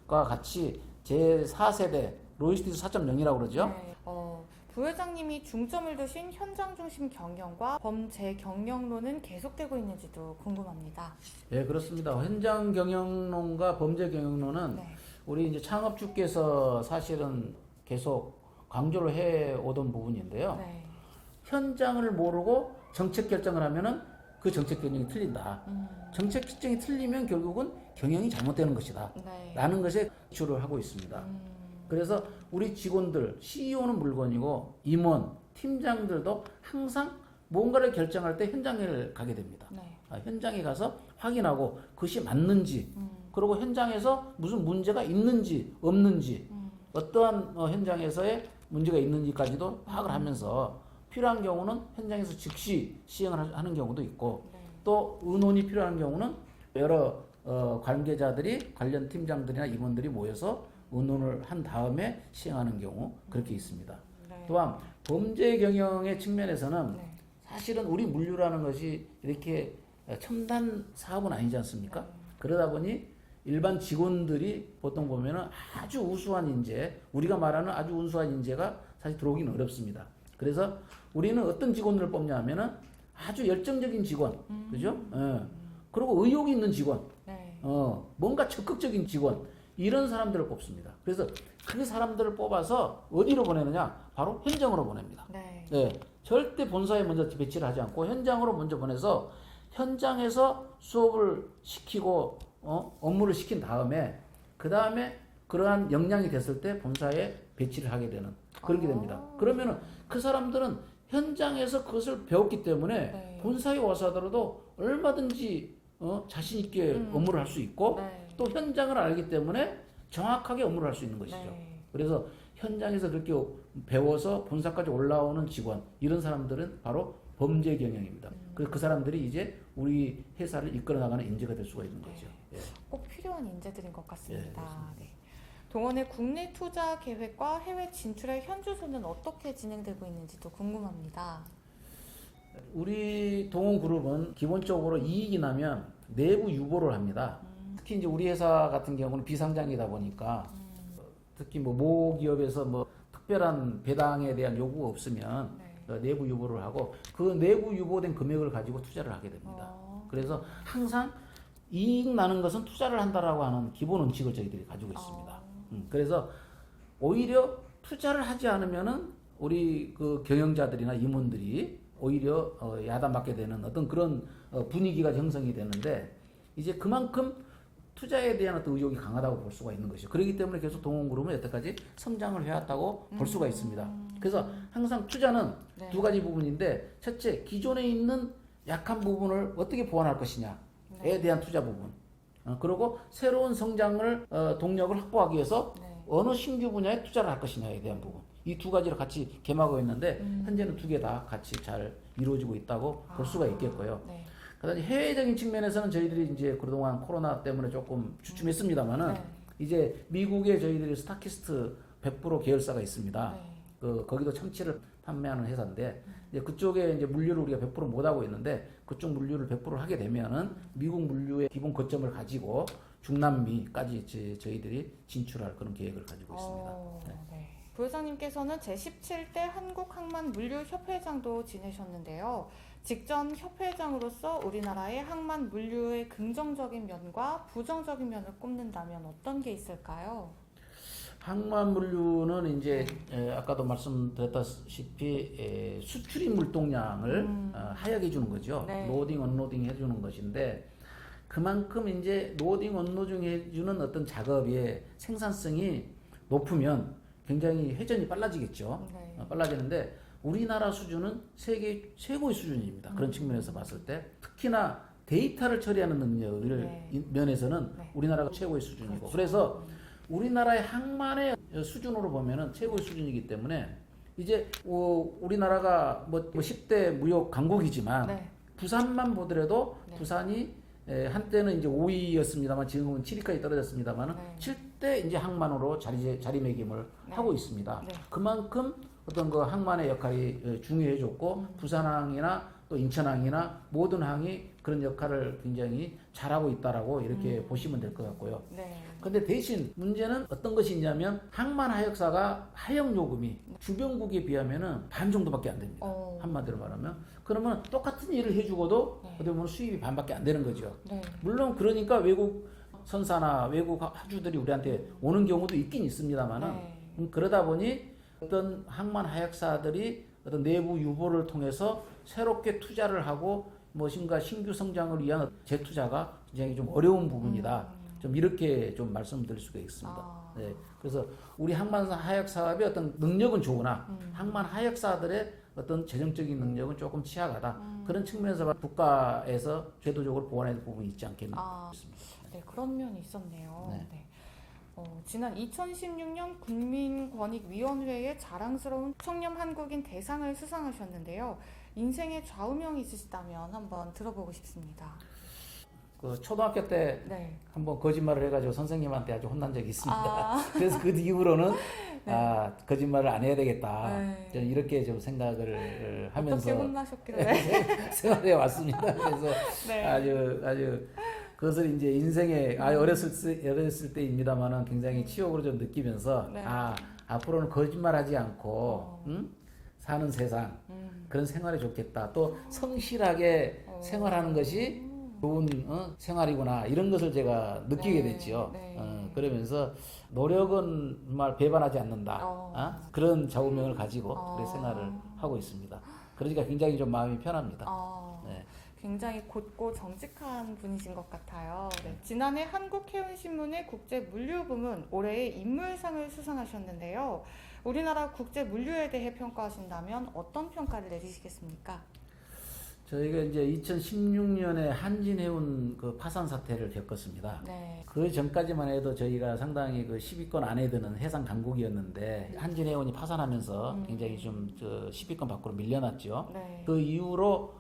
경영과 같이 제4세대 로이스티스 4.0이라고 그러죠. 네. 부회장님이 중점을 두신 현장 중심 경영과 범재 경영론은 계속되고 있는지도 궁금합니다. 예, 그렇습니다. 현장 경영론과 범죄 경영론은 네. 우리 이제 창업주께서 사실은 계속 강조를 해 오던 부분인데요. 네. 현장을 모르고 정책 결정을 하면은 그 정책 결정이 틀린다. 정책 결정이 틀리면 결국은 경영이 잘못되는 것이다. 네. 라는 것에 주를 하고 있습니다. 그래서 우리 직원들, CEO는 물론이고 임원, 팀장들도 항상 뭔가를 결정할 때 현장에 가게 됩니다. 네. 현장에 가서 확인하고 그것이 맞는지, 그리고 현장에서 무슨 문제가 있는지 없는지, 어떠한 현장에서의 문제가 있는지까지도 파악을 하면서 필요한 경우는 현장에서 즉시 시행을 하는 경우도 있고, 네. 또 의논이 필요한 경우는 여러 관계자들이, 관련 팀장들이나 임원들이 모여서 의논을 한 다음에 시행하는 경우 그렇게 있습니다. 네. 또한 범죄 경영의 측면에서는 네. 사실은 우리 물류라는 것이 이렇게 첨단 사업은 아니지 않습니까? 그러다 보니 일반 직원들이 보통 보면은 아주 우수한 인재, 우리가 말하는 아주 우수한 인재가 사실 들어오기는 어렵습니다. 그래서 우리는 어떤 직원들을 뽑냐 하면은 아주 열정적인 직원, 그죠? 그리고 의욕이 있는 직원, 네. 뭔가 적극적인 직원, 이런 사람들을 뽑습니다. 그래서 그 사람들을 뽑아서 어디로 보내느냐? 바로 현장으로 보냅니다. 네. 네, 절대 본사에 먼저 배치를 하지 않고 현장으로 먼저 보내서 현장에서 수업을 시키고 업무를 시킨 다음에 그 다음에 그러한 역량이 됐을 때 본사에 배치를 하게 되는 그렇게 됩니다. 그러면은 그 사람들은 현장에서 그것을 배웠기 때문에 네. 본사에 와서 하더라도 얼마든지 자신 있게 업무를 할 수 있고 네. 또 현장을 알기 때문에 정확하게 업무를 할 수 있는 것이죠. 네. 그래서 현장에서 그렇게 배워서 본사까지 올라오는 직원, 이런 사람들은 바로 범죄 경영입니다. 그래서 그 사람들이 이제 우리 회사를 이끌어 나가는 인재가 될 수가 있는 거죠. 예. 꼭 필요한 인재들인 것 같습니다. 예, 네. 동원의 국내 투자 계획과 해외 진출의 현주소는 어떻게 진행되고 있는지도 궁금합니다. 우리 동원그룹은 기본적으로 이익이 나면 내부 유보를 합니다. 특히 이제 우리 회사 같은 경우는 비상장이다 보니까 특히 뭐 모기업에서 뭐 특별한 배당에 대한 요구가 없으면 내부 유보를 하고 그 내부 유보된 금액을 가지고 투자를 하게 됩니다. 그래서 항상 이익 나는 것은 투자를 한다라고 하는 기본 원칙을 저희들이 가지고 있습니다. 그래서 오히려 투자를 하지 않으면은 우리 그 경영자들이나 임원들이 오히려 야단맞게 되는 어떤 그런 분위기가 형성이 되는데 이제 그만큼 투자에 대한 어떤 의욕이 강하다고 볼 수가 있는 것이죠. 그렇기 때문에 계속 동원그룹은 여태까지 성장을 해왔다고 볼 수가 있습니다. 그래서 항상 투자는 네. 두 가지 부분인데 첫째, 기존에 있는 약한 부분을 어떻게 보완할 것이냐에 대한 투자 부분, 그리고 새로운 성장을 동력을 확보하기 위해서 어느 신규 분야에 투자를 할 것이냐에 대한 부분, 이 두 가지를 같이 겸하고 있는데 현재는 두 개 다 같이 잘 이루어지고 있다고 볼 수가 있겠고요. 네. 그다음에 해외적인 측면에서는 저희들이 이제 그동안 코로나 때문에 조금 주춤했습니다만은 이제 미국에 저희들이 스타키스트 100% 계열사가 있습니다. 거기도 참치를 판매하는 회사인데 이제 그쪽에 이제 물류를 우리가 100% 못 하고 있는데 그쪽 물류를 100% 하게 되면은 미국 물류의 기본 거점을 가지고 중남미까지 저희들이 진출할 그런 계획을 가지고 있습니다. 네. 부회장님께서는 제17대 한국항만물류협회장도 지내셨는데요. 직전 협회장으로서 우리나라의 항만 물류의 긍정적인 면과 부정적인 면을 꼽는다면 어떤 게 있을까요? 항만 물류는 이제 아까도 말씀드렸다시피 수출입 물동량을 하향해 주는 거죠. 네. 로딩 언로딩 해주는 것인데 그만큼 이제 로딩 언로딩 해주는 어떤 작업의 생산성이 높으면 굉장히 회전이 빨라지겠죠. 네. 빨라지는데 우리나라 수준은 세계 최고의 수준입니다. 그런 측면에서 봤을 때 특히나 데이터를 처리하는 능력을 면에서는 우리나라가 최고의 수준이고 그래서 우리나라의 항만의 수준으로 보면은 최고의 수준이기 때문에 이제 우리나라가 뭐 10대 무역 강국이지만 부산만 보더라도 부산이 한때는 이제 5위였습니다만 지금은 7위까지 떨어졌습니다만 7대 이제 항만으로 자리매김을 하고 있습니다. 그만큼 어떤 그 항만의 역할이 중요해졌고 부산항이나 또 인천항이나 모든 항이 그런 역할을 굉장히 잘하고 있다라고 이렇게 보시면 될 것 같고요. 네. 근데 대신 문제는 어떤 것이 있냐면 항만 하역사가 하역 요금이 주변국에 비하면은 반 정도밖에 안 됩니다. 한마디로 말하면 그러면 똑같은 일을 해주고도 네. 어떻게 보면 수입이 반밖에 안 되는 거죠. 네. 물론 그러니까 외국 선사나 외국 하주들이 우리한테 오는 경우도 있긴 있습니다만은 네. 그러다 보니 어떤 항만 하역사들이 어떤 내부 유보를 통해서 새롭게 투자를 하고 무엇인가 신규 성장을 위한 재투자가 굉장히 좀 어려운 부분이다. 좀 이렇게 좀 말씀드릴 수가 있습니다. 네. 그래서 우리 항만 하역 사업의 어떤 능력은 좋으나 항만 하역사들의 어떤 재정적인 능력은 조금 취약하다. 그런 측면에서 국가에서 제도적으로 보완해야 될 부분이 있지 않겠나 싶습니다. 네, 그런 면이 있었네요. 네. 네. 지난 2016년 국민권익위원회의 자랑스러운 청렴 한국인 대상을 수상하셨는데요. 인생의 좌우명이 있으시다면 한번 들어보고 싶습니다. 그 초등학교 때 네. 한번 거짓말을 해가지고 선생님한테 아주 혼난 적이 있습니다. 아. 그래서 그 이후로는 네. 거짓말을 안 해야 되겠다. 네. 저는 이렇게 좀 생각을 하면서 어떻게 혼나셨길래? 생활해 왔습니다. 그래서 네. 아주 그것을 이제 인생의 어렸을 때입니다만은 굉장히 치욕으로 좀 느끼면서 네. 앞으로는 거짓말하지 않고 사는 세상 그런 생활이 좋겠다. 또 성실하게 생활하는 것이 좋은 생활이구나 이런 것을 제가 느끼게 네. 됐지요. 네. 그러면서 노력은 정말 배반하지 않는다. 그런 좌우명을 가지고 그렇게 생활을 하고 있습니다. 그러니까 굉장히 좀 마음이 편합니다. 네. 굉장히 곧고 정직한 분이신 것 같아요. 네. 지난해 한국해운신문의 국제물류 부문 올해의 인물상을 수상하셨는데요. 우리나라 국제물류에 대해 평가하신다면 어떤 평가를 내리시겠습니까? 저희가 이제 2016년에 한진해운 그 파산 사태를 겪었습니다. 네. 그 전까지만 해도 저희가 상당히 그 10위권 안에 드는 해상 강국이었는데 한진해운이 파산하면서 굉장히 좀 10위권 밖으로 밀려났죠. 네. 그 이후로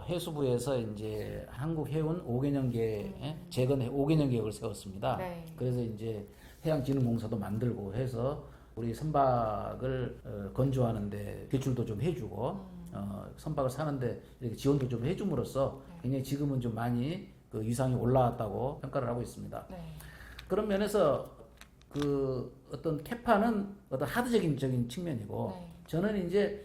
해수부에서 이제 한국해운 5개년 재건 5개년 계획을 세웠습니다. 네. 그래서 이제 해양진흥공사도 만들고 해서 우리 선박을 건조하는데 대출도 좀 해주고 선박을 사는데 이렇게 지원도 좀 해줌으로써 굉장히 지금은 좀 많이 그 위상이 올라왔다고 평가를 하고 있습니다. 네. 그런 면에서 그 어떤 캐파는 어떤 하드적인 측면이고 네. 저는 이제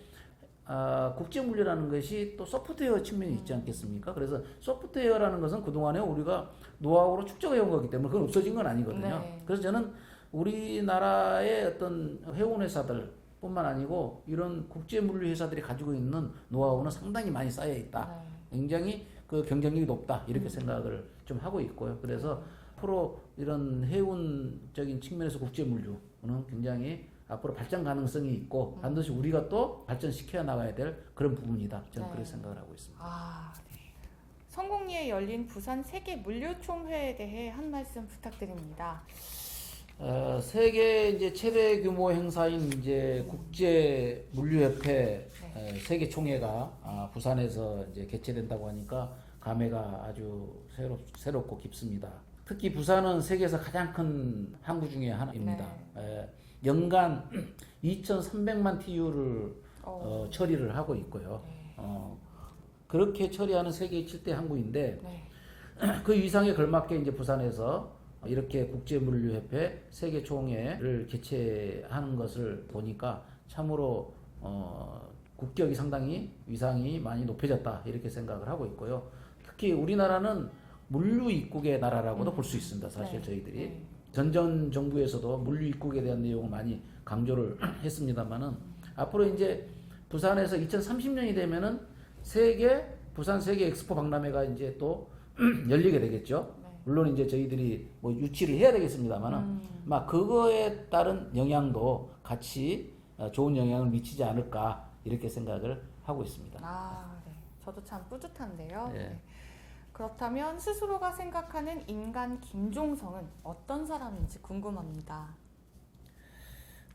국제물류라는 것이 또 소프트웨어 측면이 있지 않겠습니까? 그래서 소프트웨어라는 것은 그동안에 우리가 노하우로 축적해 온 거기 때문에 그건 없어진 건 아니거든요. 네. 그래서 저는 우리나라의 어떤 해운 회사들 뿐만 아니고 이런 국제물류 회사들이 가지고 있는 노하우는 상당히 많이 쌓여 있다. 네. 굉장히 그 경쟁력이 높다. 이렇게 생각을 좀 하고 있고요. 그래서 앞으로 이런 해운적인 측면에서 국제물류는 굉장히 앞으로 발전 가능성이 있고 반드시 우리가 또 발전시켜 나가야 될 그런 부분이다. 저는 네. 그렇게 생각을 하고 있습니다. 네. 성공리에 열린 부산 세계물류총회에 대해 한 말씀 부탁드립니다. 세계 이제 최대 규모 행사인 이제 국제 물류협회 세계 총회가 부산에서 이제 개최된다고 하니까 감회가 아주 새롭고 깊습니다. 특히 부산은 세계에서 가장 큰 항구 중에 하나입니다. 연간 2,300만 TU를 처리를 하고 있고요. 그렇게 처리하는 세계 7대 항구인데 네. 그 위상에 걸맞게 이제 부산에서 이렇게 국제물류협회 세계 총회를 개최하는 것을 보니까 참으로 국격이 상당히 위상이 많이 높아졌다 이렇게 생각을 하고 있고요. 특히 우리나라는 물류 입국의 나라라고도 볼 수 있습니다. 사실 저희들이 전전 정부에서도 물류 입국에 대한 내용을 많이 강조를 했습니다만은 앞으로 이제 부산에서 2030년이 되면은 부산 세계 엑스포 박람회가 이제 또 열리게 되겠죠. 물론 이제 저희들이 뭐 유치를 해야 되겠습니다만은 막 그거에 따른 영향도 같이 좋은 영향을 미치지 않을까 이렇게 생각을 하고 있습니다. 네. 저도 참 뿌듯한데요. 네. 네. 그렇다면 스스로가 생각하는 인간 김종성은 어떤 사람인지 궁금합니다.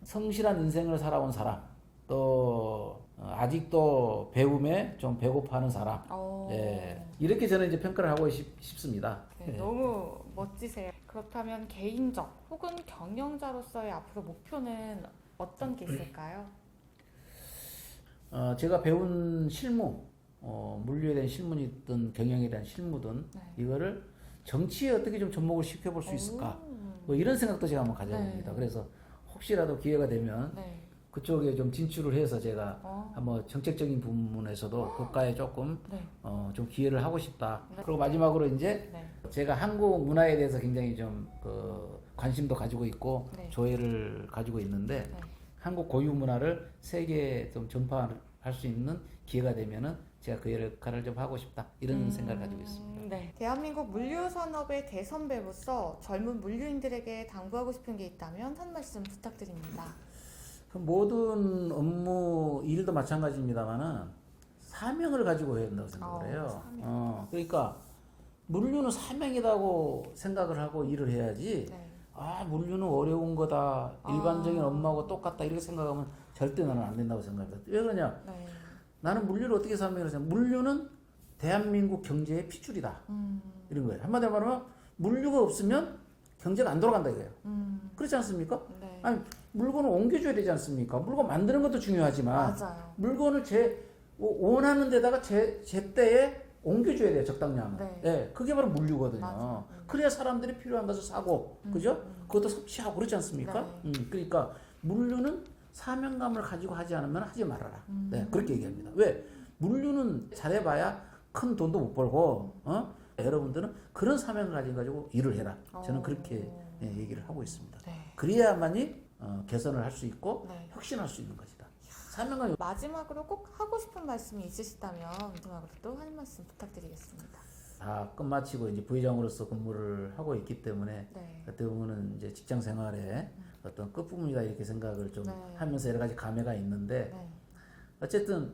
성실한 인생을 살아온 사람, 또 아직도 배움에 좀 배고파하는 사람, 이렇게 저는 이제 평가를 하고 싶습니다. 네, 너무 멋지세요. 그렇다면 개인적 혹은 경영자로서의 앞으로 목표는 어떤 게 있을까요? 제가 배운 실무, 물류에 대한 실무든 경영에 대한 실무든 네. 이거를 정치에 어떻게 좀 접목을 시켜볼 수 있을까? 뭐 이런 생각도 제가 한번 가져봅니다. 네. 그래서 혹시라도 기회가 되면 네. 그쪽에 좀 진출을 해서 제가 어. 한번 정책적인 부분에서도 국가에 조금 네. 좀 기여를 하고 싶다. 네. 그리고 마지막으로 이제 네. 제가 한국 문화에 대해서 굉장히 좀 관심도 가지고 있고 네. 조예를 가지고 있는데 네. 한국 고유 문화를 세계에 좀 전파할 수 있는 기회가 되면은 제가 그 역할을 좀 하고 싶다 이런 생각을 가지고 있습니다. 네. 대한민국 물류 산업의 대선배로서 젊은 물류인들에게 당부하고 싶은 게 있다면 한 말씀 부탁드립니다. 그 모든 업무 일도 마찬가지입니다만은 사명을 가지고 해야 된다고 생각을 해요. 사명. 그러니까 물류는 사명이라고 생각을 하고 일을 해야지. 네. 물류는 어려운 거다. 일반적인 아. 업무하고 똑같다. 이렇게 생각하면 절대 나는 안 된다고 생각합니다. 왜 그러냐? 네. 나는 물류를 어떻게 사명을 하냐? 물류는 대한민국 경제의 핏줄이다. 이런 거예요. 한마디로 말하면 물류가 없으면 경제가 안 돌아간다 이거예요. 그렇지 않습니까? 네. 아니 물건을 옮겨줘야 되지 않습니까? 물건 만드는 것도 중요하지만 맞아요. 물건을 원하는 데다가 제때에 옮겨줘야 돼요. 적당량을. 네. 예, 그게 바로 물류거든요. 맞아요. 그래야 사람들이 필요한 것을 사고, 그죠? 그것도 섭취하고 그렇지 않습니까? 네. 그러니까 물류는 사명감을 가지고 하지 않으면 하지 말아라. 네, 그렇게 얘기합니다. 왜? 물류는 잘해봐야 큰 돈도 못 벌고, 여러분들은 그런 사명을 가지고 일을 해라. 저는 그렇게 얘기를 하고 있습니다. 네. 그래야만이 개선을 할 수 있고 네. 혁신할 수 있는 것이다. 사명감이 마지막으로 꼭 하고 싶은 말씀이 있으시다면 마지막으로 또 한 말씀 부탁드리겠습니다. 다 끝마치고 이제 부회장으로서 근무를 하고 있기 때문에 네. 어떻게 보면은 이제 직장 생활의 어떤 끝부분이다 이렇게 생각을 좀 네. 하면서 여러 가지 감회가 있는데 네. 어쨌든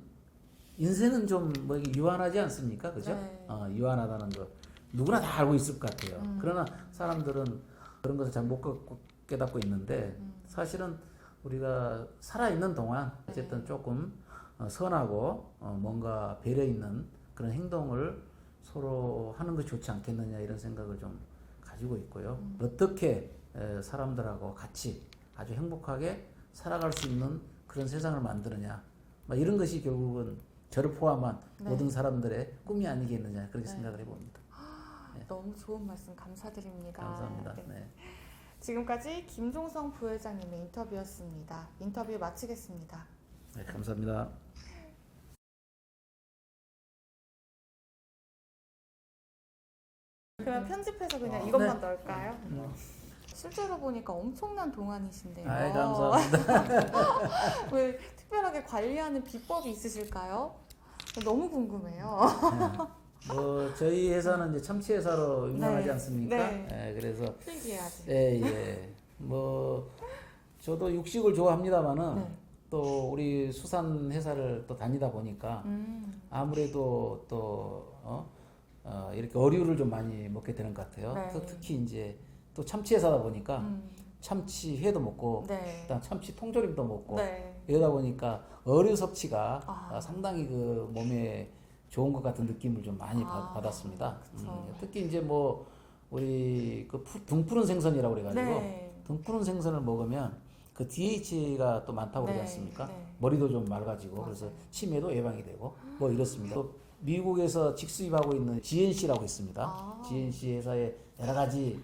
인생은 좀 뭐 유한하지 않습니까? 그죠? 네. 유한하다는 거 누구나 다 알고 있을 것 같아요. 그러나 사람들은 그런 것을 잘 못 깨닫고 있는데 사실은 우리가 살아있는 동안 어쨌든 조금 선하고 뭔가 배려 있는 그런 행동을 서로 하는 것이 좋지 않겠느냐 이런 생각을 좀 가지고 있고요. 어떻게 사람들하고 같이 아주 행복하게 살아갈 수 있는 그런 세상을 만드느냐 뭐 이런 것이 결국은 저를 포함한 네. 모든 사람들의 꿈이 아니겠느냐 그렇게 네. 생각을 해봅니다. 너무 좋은 말씀 감사드립니다. 감사합니다. 네. 네. 지금까지 김종성 부회장님의 인터뷰였습니다. 인터뷰 마치겠습니다. 네, 감사합니다. 그러면 편집해서 그냥 이것만 네. 넣을까요? 실제로 보니까 엄청난 동안이신데요. 아이, 감사합니다. 왜 특별하게 관리하는 비법이 있으실까요? 너무 궁금해요. 저희 회사는 이제 참치 회사로 유명하지 네. 않습니까? 네. 그래서 필기해야지. 예. 저도 육식을 좋아합니다만은 네. 또 우리 수산 회사를 또 다니다 보니까 아무래도 또 이렇게 어류를 좀 많이 먹게 되는 것 같아요. 네. 특히 이제 또 참치 회사다 보니까 참치 회도 먹고 네. 그다음 참치 통조림도 먹고 네. 이러다 보니까 어류 섭취가 아. 상당히 그 몸에 좋은 것 같은 느낌을 좀 많이 아, 받았습니다. 그쵸. 특히 이제 뭐 우리 그 등푸른 생선이라고 그래가지고 네. 등푸른 생선을 먹으면 그 DHA가 또 많다고 네. 그러지 않습니까? 네. 머리도 좀 맑아지고 맞아요. 그래서 치매도 예방이 되고 뭐 이렇습니다. 또 미국에서 직수입하고 있는 GNC라고 있습니다. 아. GNC 회사에 여러 가지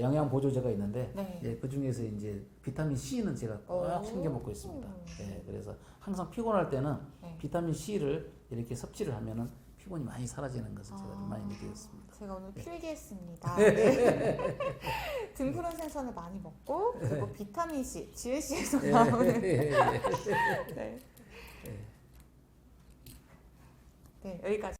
영양 보조제가 있는데 네. 그 중에서 이제 비타민 C는 제가 꼭 오. 챙겨 먹고 있습니다. 그래서 항상 피곤할 때는 네. 비타민 C를 이렇게 섭취를 하면은 피곤이 많이 사라지는 것을 제가 좀 많이 느끼겠습니다. 제가 오늘 필기했습니다. 네. 등푸른 생선을 많이 먹고 그리고 비타민 C, GLC에서 나오는 네. 네, 여기까지.